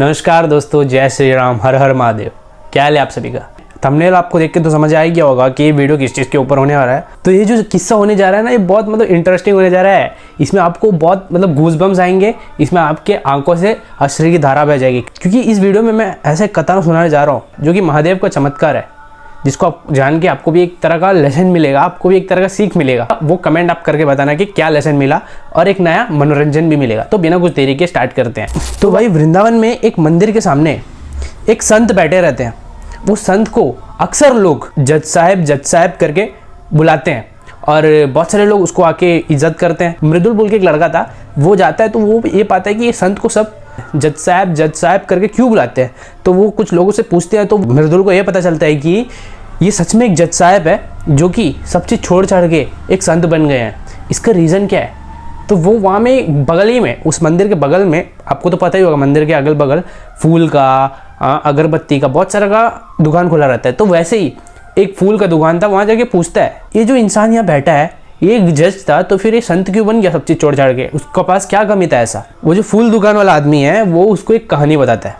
नमस्कार दोस्तों, जय श्री राम, हर हर महादेव। क्या हाल है आप सभी का। थंबनेल आपको देख के तो समझ आ ही गया होगा कि ये वीडियो किस चीज़ के ऊपर होने वाला है। तो ये जो किस्सा होने जा रहा है ना, ये बहुत इंटरेस्टिंग होने जा रहा है। इसमें आपको बहुत गूज़बम्स आएंगे। इसमें आपके आंखों से अश्रु की धारा बह जाएगी, क्योंकि इस वीडियो में मैं ऐसे कथन सुनाने जा रहा हूँ जो कि महादेव का चमत्कार है, जिसको आप जान के आपको भी एक तरह का लेसन मिलेगा, आपको भी एक तरह का सीख मिलेगा। वो कमेंट आप करके बताना कि क्या लेसन मिला, और एक नया मनोरंजन भी मिलेगा। तो बिना कुछ देरी के स्टार्ट करते हैं। तो भाई, वृंदावन में एक मंदिर के सामने एक संत बैठे रहते हैं। वो संत को अक्सर लोग जज साहब करके बुलाते हैं, और बहुत सारे लोग उसको आके इज्जत करते हैं। मृदुल बोल के एक लड़का था, वो जाता है तो वो ये पाता है कि ये संत को सब जज साहब करके क्यों बुलाते हैं। तो वो कुछ लोगों से पूछते हैं, तो मृदुल को ये पता चलता है कि ये सच में एक जज साहब है जो कि सब चीज़ छोड़ छाड़ के एक संत बन गए हैं। इसका रीज़न क्या है? तो वो वहाँ में बगल ही में, उस मंदिर के बगल में, आपको तो पता ही होगा मंदिर के अगल बगल फूल का, अगरबत्ती का, बहुत सारा का दुकान खुला रहता है। तो वैसे ही एक फूल का दुकान था। वहाँ जाके पूछता है, ये जो इंसान यहाँ बैठा है ये एक जज था, तो फिर ये संत क्यों बन गया सब चीज़ छोड़ छाड़ के? उसके पास क्या कमी था ऐसा? वो जो फूल दुकान वाला आदमी है वो उसको एक कहानी बताता है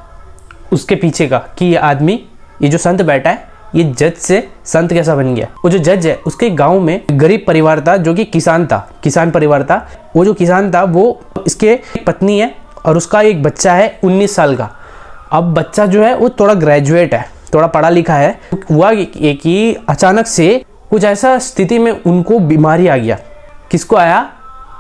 उसके पीछे का, कि ये आदमी, ये जो संत बैठा है, ये जज से संत कैसा बन गया। वो जो जज है उसके गांव में गरीब परिवार था जो कि किसान परिवार था। वो जो किसान था वो, इसके पत्नी है और उसका एक बच्चा है 19 साल का। अब बच्चा जो है वो थोड़ा ग्रेजुएट है, थोड़ा पढ़ा लिखा है। हुआ कि अचानक से कुछ ऐसा स्थिति में उनको बीमारी आ गया। किसको आया?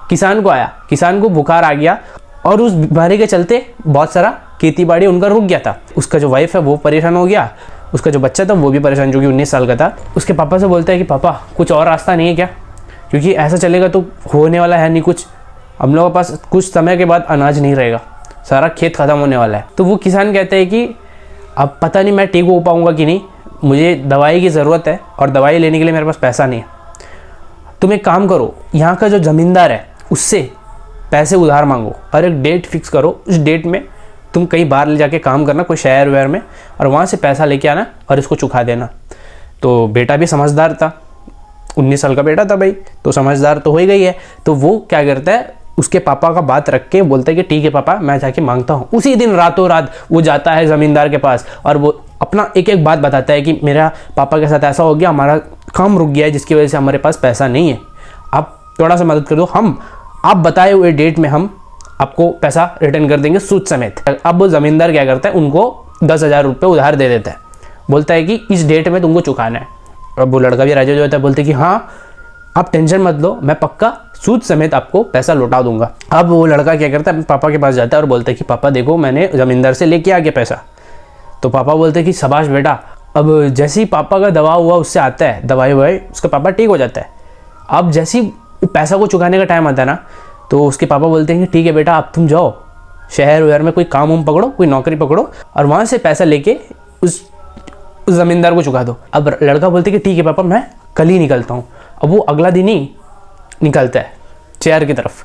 किसान को आया। किसान को बुखार आ गया, और उस बीमारी के चलते बहुत सारा खेती बाड़ी उनका रुक गया था। उसका जो वाइफ है वो परेशान हो गया, उसका जो बच्चा था वो भी परेशान, जो कि 19 साल का था। उसके पापा से बोलता है कि पापा, कुछ और रास्ता नहीं है क्या? क्योंकि ऐसा चलेगा तो होने वाला है नहीं कुछ। हम लोगों के पास कुछ समय के बाद अनाज नहीं रहेगा, सारा खेत ख़त्म होने वाला है। तो वो किसान कहते हैं कि अब पता नहीं मैं ठीक हो पाऊँगा कि नहीं, मुझे दवाई की ज़रूरत है और दवाई लेने के लिए मेरे पास पैसा नहीं है। तुम एक काम करो, यहाँ का जो ज़मींदार है उससे पैसे उधार मांगो और एक डेट फिक्स करो। उस डेट में तुम कहीं बाहर ले जाके काम करना, कोई शहर वहर में, और वहाँ से पैसा लेके आना और इसको चुका देना। तो बेटा भी समझदार था, 19 साल का बेटा था भाई, तो समझदार तो हो ही गई है। तो वो क्या करता है, उसके पापा का बात रख के बोलता है कि ठीक है पापा, मैं जाके मांगता हूँ। उसी दिन रातों रात वो जाता है ज़मींदार के पास, और वो अपना एक एक बात बताता है कि मेरा पापा के साथ ऐसा हो गया, हमारा काम रुक गया है, जिसकी वजह से हमारे पास पैसा नहीं है, आप थोड़ा सा मदद कर दो। आप बताए हुए डेट में हम आपको पैसा रिटर्न कर देंगे सूद समेत। अब वो ज़मींदार क्या करता है, उनको 10,000 रुपये उधार दे देता है। बोलता है कि इस डेट में तुमको चुकाना है। अब वो लड़का भी राजी हो जाता है, बोलते कि हाँ आप टेंशन मत लो, मैं पक्का सूद समेत आपको पैसा लौटा दूंगा। अब वो लड़का क्या करता है, पापा के पास जाता है और बोलता है कि पापा देखो, मैंने ज़मींदार से लेके आ गया पैसा। तो पापा बोलते हैं कि शाबाश बेटा। अब जैसे ही पापा का दवा हुआ उससे आता है, दवाई ववाई, उसका पापा ठीक हो जाता है। अब जैसे ही पैसा को चुकाने का टाइम आता है ना, तो उसके पापा बोलते हैं कि ठीक है बेटा, अब तुम जाओ शहर वहर में, कोई काम वाम पकड़ो, कोई नौकरी पकड़ो, और वहाँ से पैसा लेके उस ज़मींदार को चुका दो। अब लड़का बोलते हैं कि ठीक है पापा, मैं कल ही निकलता हूँ। अब वो अगला दिन ही निकलता है शहर की तरफ,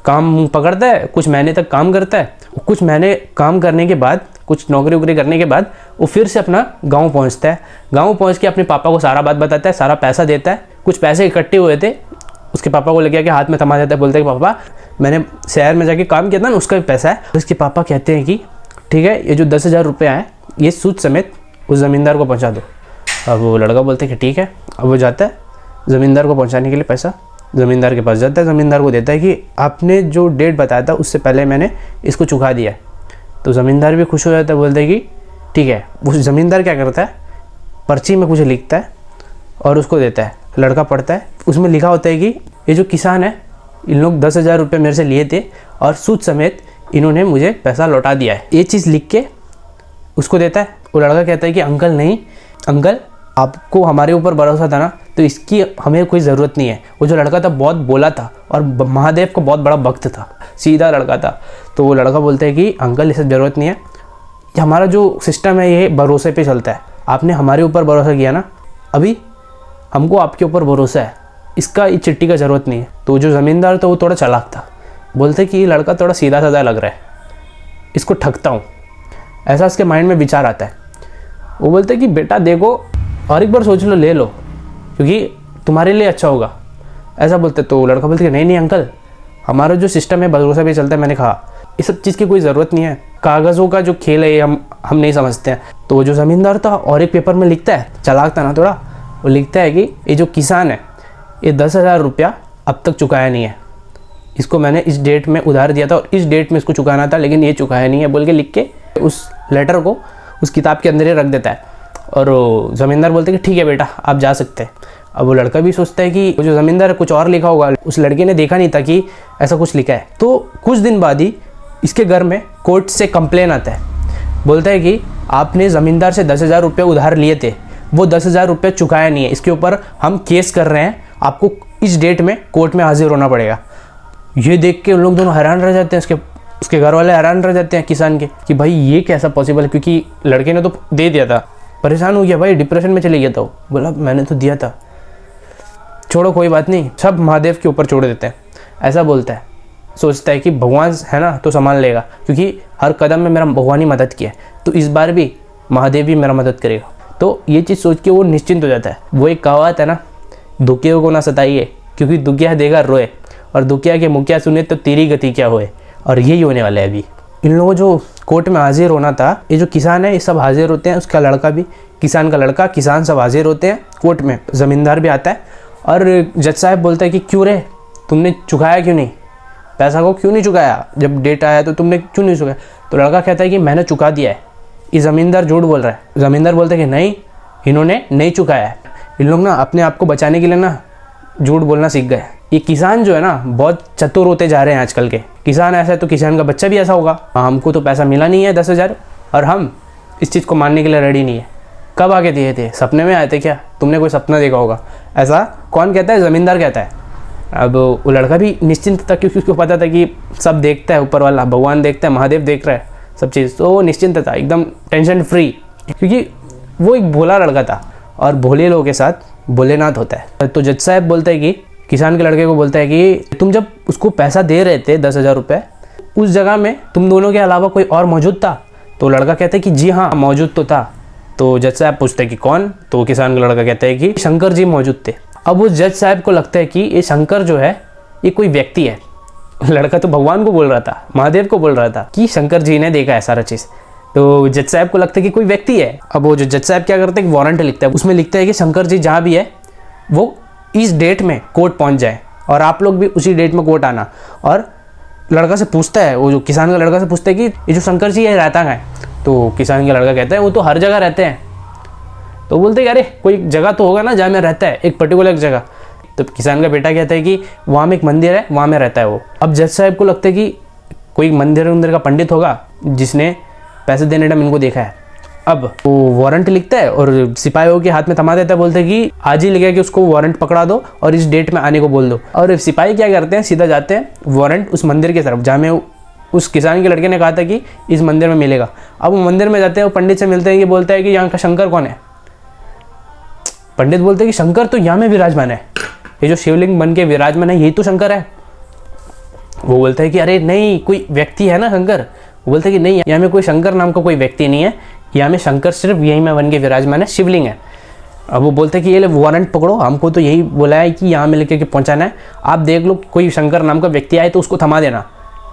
काम पकड़ता है, कुछ महीने तक काम करता है। कुछ महीने काम करने के बाद, कुछ नौकरी वोकरी करने के बाद वो फिर से अपना गाँव पहुँचता है। गाँव पहुँच के अपने पापा को सारा बात बताता है, सारा पैसा देता है। कुछ पैसे इकट्ठे हुए थे, उसके पापा को लेके आके हाथ में थमा जाता है, बोलते हैं कि पापा मैंने शहर में जाके काम किया था ना, उसका भी पैसा है। उसके पापा कहते हैं कि ठीक है, ये जो 10,000 रुपये आए ये सूद समेत उस ज़मींदार को पहुंचा दो। अब वो लड़का बोलते हैं कि ठीक है। अब वो जाता है ज़मींदार को पहुंचाने के लिए, पैसा ज़मींदार के पास जाता है, ज़मींदार को देता है कि आपने जो डेट बताया था उससे पहले मैंने इसको चुका दिया है। तो ज़मींदार भी खुश हो जाता है, बोलते हैं कि ठीक है। उस ज़मींदार क्या करता है, पर्ची में कुछ लिखता है और उसको देता है। लड़का पढ़ता है, उसमें लिखा होता है कि ये जो किसान है, इन लोग 10,000 रुपये मेरे से लिए थे और सूद समेत इन्होंने मुझे पैसा लौटा दिया है। ये चीज़ लिख के उसको देता है। वो लड़का कहता है कि अंकल नहीं, अंकल आपको हमारे ऊपर भरोसा था ना, तो इसकी हमें कोई ज़रूरत नहीं है। वो जो लड़का था बहुत बोला था और महादेव का बहुत बड़ा भक्त था, सीधा लड़का था। तो वो लड़का बोलता है कि अंकल इसे ज़रूरत नहीं है, हमारा जो सिस्टम है ये भरोसे पे चलता है। आपने हमारे ऊपर भरोसा किया ना, अभी हमको आपके ऊपर भरोसा है, इसका इस चिट्ठी का ज़रूरत नहीं है। तो जो ज़मींदार था वो थोड़ा चालाक था, बोलते कि ये लड़का थोड़ा सीधा साधा लग रहा है, इसको ठगता हूँ, ऐसा उसके माइंड में विचार आता है। वो बोलते कि बेटा देखो, और एक बार सोच लो, ले लो, क्योंकि तुम्हारे लिए अच्छा होगा, ऐसा बोलते। तो लड़का बोलते कि नहीं नहीं अंकल, हमारा जो सिस्टम है भरोसा पे चलता है। मैंने कहा इस सब चीज़ की कोई ज़रूरत नहीं है, कागज़ों का जो खेल है ये हम नहीं समझते हैं। तो वो जो ज़मींदार था और एक पेपर में लिखता है, चालाक था ना थोड़ा, वो लिखता है कि ये जो किसान है ये 10,000 रुपया अब तक चुकाया नहीं है, इसको मैंने इस डेट में उधार दिया था और इस डेट में इसको चुकाना था लेकिन ये चुकाया नहीं है, बोल के लिख के उस लेटर को उस किताब के अंदर ही रख देता है। और ज़मींदार बोलते हैं कि ठीक है बेटा आप जा सकते हैं। अब वो लड़का भी सोचता है कि वो जो ज़मींदार कुछ और लिखा होगा, उस लड़के ने देखा नहीं था कि ऐसा कुछ लिखा है। तो कुछ दिन बाद ही इसके घर में कोर्ट से कंप्लेन आता है, बोलता है कि आपने ज़मींदार से 10,000 रुपये उधार लिए थे, वो 10,000 रुपये चुकाया नहीं है, इसके ऊपर हम केस कर रहे हैं, आपको इस डेट में कोर्ट में हाजिर होना पड़ेगा। ये देख के उन लोग दोनों हैरान रह जाते हैं, उसके घर वाले हैरान रह जाते हैं किसान के कि भाई ये कैसा पॉसिबल है, क्योंकि लड़के ने तो दे दिया था। परेशान हो गया भाई, डिप्रेशन में चले गया था वो, बोला मैंने तो दिया था, छोड़ो कोई बात नहीं, सब महादेव के ऊपर छोड़ देते हैं, ऐसा बोलता है। सोचता है कि भगवान है ना तो संभाल लेगा, क्योंकि हर कदम में मेरा भगवान ही मदद किया है, तो इस बार भी महादेव ही मेरा मदद करेगा। तो ये चीज़ सोच के वो निश्चिंत हो जाता है। वो एक कहावत है ना, दुखियों को ना सताइए क्योंकि दुखिया देगा रोए, और दुखिया के मुखिया सुने तो तेरी गति क्या होए, और यही होने वाला है अभी। इन लोगों जो कोर्ट में हाजिर होना था, ये जो किसान है ये सब हाजिर होते हैं, उसका लड़का भी, किसान का लड़का, किसान सब हाजिर होते हैं कोर्ट में, ज़मींदार भी आता है। और जज साहब बोलता है कि क्यों रे, तुमने चुकाया क्यों नहीं, पैसा को क्यों नहीं चुकाया, जब डेट आया तो तुमने क्यों नहीं चुकाया। तो लड़का कहता है कि मैंने चुका दिया है। ये ज़मींदार झूठ बोल रहा है। ज़मींदार बोलता है कि नहीं, इन्होंने नहीं चुकाया है। इन लोग ना अपने आप को बचाने के लिए ना झूठ बोलना सीख गए। ये किसान जो है ना बहुत चतुर होते जा रहे हैं आजकल के। किसान ऐसा है तो किसान का बच्चा भी ऐसा होगा। हमको तो पैसा मिला नहीं है 10,000 और हम इस चीज़ को मानने के लिए रेडी नहीं है। कब आके दिए थे, सपने में आए थे क्या, तुमने कोई सपना देखा होगा। ऐसा कौन कहता है, ज़मींदार कहता है। अब वो लड़का भी निश्चिंत था क्योंकि उसको पता था कि सब देखता है, ऊपर वाला भगवान देखता है, महादेव देख रहा है सब चीज़, तो वो निश्चिंत था, एकदम टेंशन फ्री, क्योंकि वो एक भोला लड़का था और भोले लोगों के साथ भोलेनाथ होता है। तो जज साहब बोलता है कि किसान के लड़के को बोलता है कि तुम जब उसको पैसा दे रहे थे 10,000 रुपये, उस जगह में तुम दोनों के अलावा कोई और मौजूद था। तो लड़का कहता है कि जी हाँ मौजूद तो था। तो जज साहब पूछते हैं कि कौन। तो किसान का लड़का कहता है कि शंकर जी मौजूद थे। अब उस जज साहब को लगता है कि ये शंकर जो है ये कोई व्यक्ति है। लड़का तो भगवान को बोल रहा था, महादेव को बोल रहा था कि शंकर जी ने देखा है सारा चीज़। तो जज साहब को लगता है कि कोई व्यक्ति है। अब वो जो जज साहब क्या करते हैं, वारंट लिखता है, उसमें लिखता है कि शंकर जी जहाँ भी है वो इस डेट में कोर्ट पहुँच जाए और आप लोग भी उसी डेट में कोर्ट आना। और लड़का से पूछता है, वो जो किसान का लड़का से पूछता है कि ये जो शंकर जी है रहता कहाँ है। तो किसान का लड़का कहता है वो तो हर जगह रहते हैं। तो बोलते हैं अरे कोई जगह तो होगा ना जहाँ में रहता है, एक पर्टिकुलर जगह। तो किसान का बेटा कहता है कि वहाँ में एक मंदिर है, वहाँ में रहता है वो। अब जज साहब को लगता है कि कोई मंदिर का पंडित होगा जिसने पैसे देने टाइम इनको देखा है। अब वो वारंट लिखता है और सिपाहियों के हाथ में थमा देता है, बोलते हैं कि आज ही लिखा कि उसको वारंट पकड़ा दो और इस डेट में आने को बोल दो। और सिपाही क्या करते हैं, सीधा जाते हैं वारंट उस मंदिर की तरफ जहाँ में उस किसान के लड़के ने कहा था कि इस मंदिर में मिलेगा। अब वो मंदिर में जाते हैं, वो पंडित से मिलते हैं, ये बोलता है कि यहाँ का शंकर कौन है। पंडित बोलते हैं कि शंकर तो यहाँ में विराजमान है, ये जो शिवलिंग बन के विराजमान है यही तो शंकर है। वो बोलता है कि अरे नहीं, कोई व्यक्ति है ना शंकर। वो बोलते हैं कि नहीं, यहाँ में कोई शंकर नाम का कोई व्यक्ति नहीं है, यहाँ में शंकर सिर्फ यहीं में बन के विराजमान है, शिवलिंग है। अब वो बोलते हैं कि ये ले वारंट पकड़ो, हमको तो यही बोला है कि यहाँ में लेके पहुँचाना है, आप देख लो कोई शंकर नाम का व्यक्ति आए तो उसको थमा देना।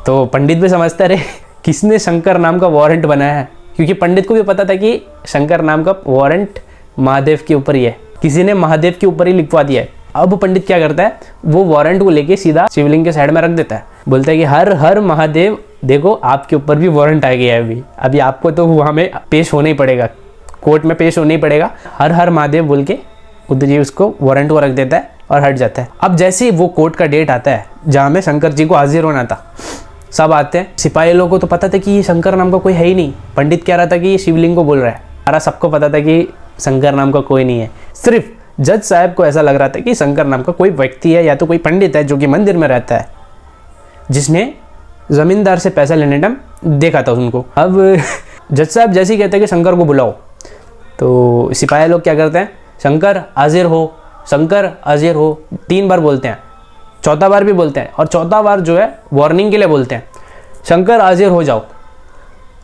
तो पंडित भी समझता है किसने शंकर नाम का वारंट बनाया है, क्योंकि पंडित को भी पता था कि शंकर नाम का वारंट महादेव के ऊपर ही है, किसी ने महादेव के ऊपर ही लिखवा दिया है। अब पंडित क्या करता है, वो वारंट को लेके सीधा शिवलिंग के साइड में रख देता है, बोलता है कि हर हर महादेव, देखो आपके ऊपर भी वारंट आ गया है अभी आपको तो वहाँ में पेश होना ही पड़ेगा, कोर्ट में पेश होना ही पड़ेगा, हर हर महादेव बोल के उधर जी उसको वारंट को रख देता है और हट जाता है। अब जैसे ही वो कोर्ट का डेट आता है जहाँ में शंकर जी को हाजिर होना था, सब आते हैं। सिपाही लोगों को तो पता था कि ये शंकर नाम का कोई है ही नहीं, पंडित कह रहा था कि ये शिवलिंग को बोल रहा है, सारा सबको पता था कि शंकर नाम का कोई नहीं है। सिर्फ जज साहब को ऐसा लग रहा था कि शंकर नाम का कोई व्यक्ति है या तो कोई पंडित है जो कि मंदिर में रहता है, जिसने ज़मींदार से पैसा लेने टाइम देखा था उनको। अब जज साहब जैसे ही कहते हैं कि शंकर को बुलाओ, तो सिपाही लोग क्या करते हैं, शंकर हाजिर हो, शंकर हाजिर हो 3 बार बोलते हैं, चौथा बार भी बोलते हैं, और चौथा बार जो है वार्निंग के लिए बोलते हैं, शंकर हाजिर हो जाओ।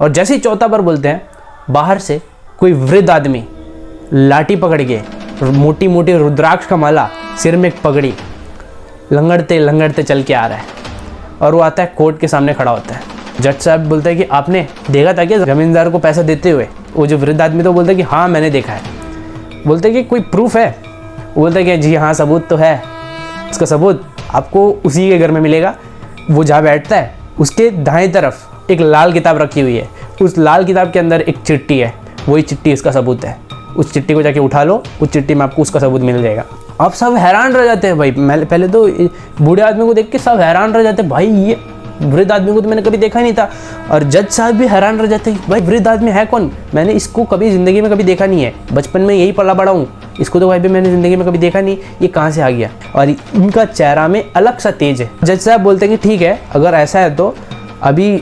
और जैसे ही चौथा बार बोलते हैं, बाहर से कोई वृद्ध आदमी लाठी पकड़ के, मोटी मोटी रुद्राक्ष का माला, सिर में एक पगड़ी, लंगड़ते लंगड़ते चल के आ रहा है, और वो आता है कोर्ट के सामने खड़ा होता है। जज साहब बोलता है कि आपने देखा था क्या जमींदार को पैसा देते हुए? वो जो वृद्ध आदमी तो बोलता है कि हाँ मैंने देखा है। बोलते हैं कि कोई प्रूफ है? वो बोलता है कि जी हाँ सबूत तो है। इसका सबूत आपको उसी के घर में मिलेगा। वो जहाँ बैठता है उसके दाएं तरफ एक लाल किताब रखी हुई है। उस लाल किताब के अंदर एक चिट्ठी है, वही चिट्ठी इसका सबूत है। उस चिट्ठी को जाके उठा लो, उस चिट्ठी में आपको उसका सबूत मिल जाएगा। अब सब हैरान रह जाते हैं भाई। पहले तो बूढ़े आदमी को देख के सब हैरान रह जाते हैं, भाई ये वृद्ध आदमी को तो मैंने कभी देखा ही नहीं था। और जज साहब भी हैरान रह जाते हैं, भाई वृद्ध आदमी है कौन? मैंने इसको कभी ज़िंदगी में कभी देखा नहीं है, बचपन में यही पला बड़ा हूँ, इसको तो भाई भी मैंने ज़िंदगी में कभी देखा नहीं, ये कहाँ से आ गया? और इनका चेहरा में अलग सा तेज है। जज साहब बोलते हैं कि ठीक है, अगर ऐसा है तो अभी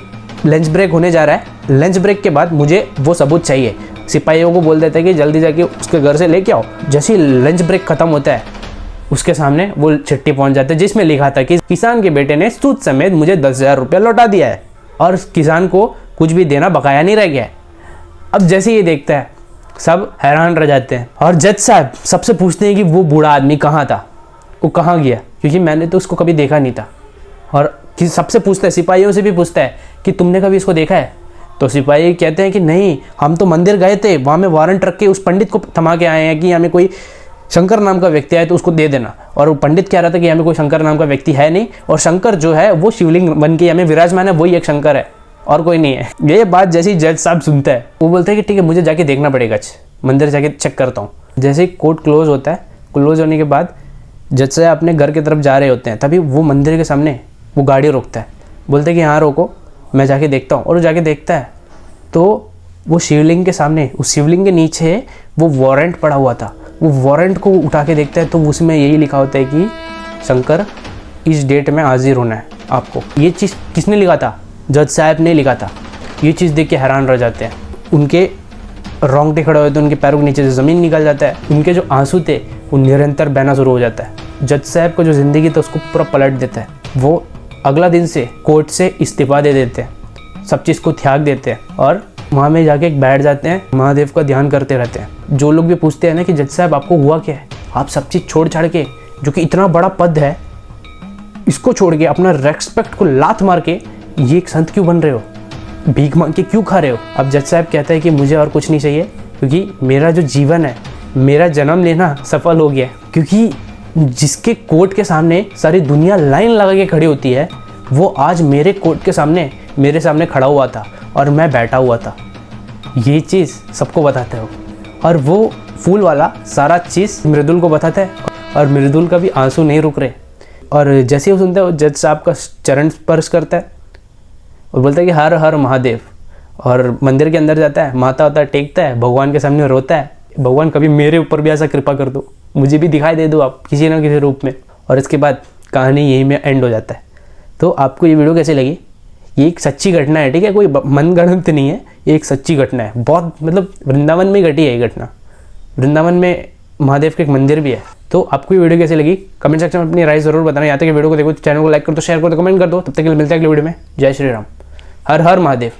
लंच ब्रेक होने जा रहा है, लंच ब्रेक के बाद मुझे वो सबूत चाहिए। सिपाहियों को बोल देते हैं कि जल्दी जाके उसके घर से लेके आओ। जैसे ही लंच ब्रेक खत्म होता है उसके सामने वो चिट्ठी पहुंच जाती है जिसमें लिखा था कि किसान के बेटे ने सूद समेत मुझे 10,000 रुपया लौटा दिया है और किसान को कुछ भी देना बकाया नहीं रह गया है। अब जैसे ये देखता है सब हैरान रह जाते हैं और जज साहब सबसे पूछते हैं कि वो बूढ़ा आदमी कहाँ था, वो कहाँ गया, क्योंकि मैंने तो उसको कभी देखा नहीं था। और सबसे पूछता है, सिपाहियों से भी पूछता है कि तुमने कभी इसको देखा है? तो सिपाही कहते हैं कि नहीं, हम तो मंदिर गए थे, वहाँ में वारंट रख के उस पंडित को थमा के आए हैं कि हमें कोई शंकर नाम का व्यक्ति आए तो उसको दे देना। और वो पंडित कह रहा था कि हमें कोई शंकर नाम का व्यक्ति है नहीं, और शंकर जो है वो शिवलिंग बन के हमें विराजमान है, वही एक शंकर है और कोई नहीं है। ये बात जैसे ही जज साहब सुनता है वो बोलते हैं कि ठीक है मुझे जाके देखना पड़ेगा, मंदिर जाके चेक करता हूँ। जैसे ही कोर्ट क्लोज होता है, क्लोज होने के बाद जज साहब अपने घर की तरफ जा रहे होते हैं, तभी वो मंदिर के सामने वो गाड़ी रोकता है, बोलते हैं कि यहाँ रोको, मैं जाके देखता हूँ। और वो जाके देखता है तो वो शिवलिंग के सामने, उस शिवलिंग के नीचे वो वारंट पड़ा हुआ था। वो वारंट को उठा के देखता है तो उसमें यही लिखा होता है कि शंकर इस डेट में हाजिर होना है आपको। ये चीज़ किसने लिखा था? जज साहब ने लिखा था। ये चीज़ देख के हैरान रह जाते हैं, उनके रोंगटे खड़े हुए थे, उनके पैरों के नीचे से ज़मीन निकल जाता है, उनके जो आंसू थे वो निरंतर बहना शुरू हो जाता है। जज साहब को जो ज़िंदगी था उसको पूरा पलट देता है। वो अगला दिन से कोर्ट से इस्तीफा दे देते हैं, सब चीज़ को त्याग देते हैं और वहाँ में जाके बैठ जाते हैं, महादेव का ध्यान करते रहते हैं। जो लोग भी पूछते हैं ना कि जज साहब आपको हुआ क्या है, आप सब चीज़ छोड़ छाड़ के, जो कि इतना बड़ा पद है, इसको छोड़ के अपना रेस्पेक्ट को लात मार के ये एक संत क्यों बन रहे हो, भीख मांग के क्यों खा रहे हो? अब जज साहब कहता है कि मुझे और कुछ नहीं चाहिए, क्योंकि मेरा जो जीवन है, मेरा जन्म लेना सफल हो गया। क्योंकि जिसके कोर्ट के सामने सारी दुनिया लाइन लगा के खड़ी होती है, वो आज मेरे कोर्ट के सामने मेरे सामने खड़ा हुआ था और मैं बैठा हुआ था। ये चीज़ सबको बताते हो। और वो फूल वाला सारा चीज़ मृदुल को बताता है और मृदुल का भी आंसू नहीं रुक रहे। और जैसे ही वो सुनता है, वो जज साहब का चरण स्पर्श करता है और बोलता है कि हर हर महादेव, और मंदिर के अंदर जाता है, माथा वाता टेकता है, भगवान के सामने रोता है, भगवान कभी मेरे ऊपर भी ऐसा कृपा कर दो, मुझे भी दिखाई दे दो आप किसी ना किसी रूप में। और इसके बाद कहानी यहीं में एंड हो जाता है। तो आपको ये वीडियो कैसी लगी? ये एक सच्ची घटना है, ठीक है, कोई मनगढ़ंत नहीं है, ये एक सच्ची घटना है। बहुत मतलब वृंदावन में घटी है ये घटना। वृंदावन में महादेव के एक मंदिर भी है। तो आपको ये वीडियो कैसी लगी कमेंट सेक्शन में अपनी राय जरूर बताना। यहाँ तक वीडियो को देखो, चैनल को लाइक कर दो, शेयर कर दो, कमेंट कर दो। तब तक के लिए मिलते हैं अगले वीडियो में। जय श्री राम, हर हर महादेव।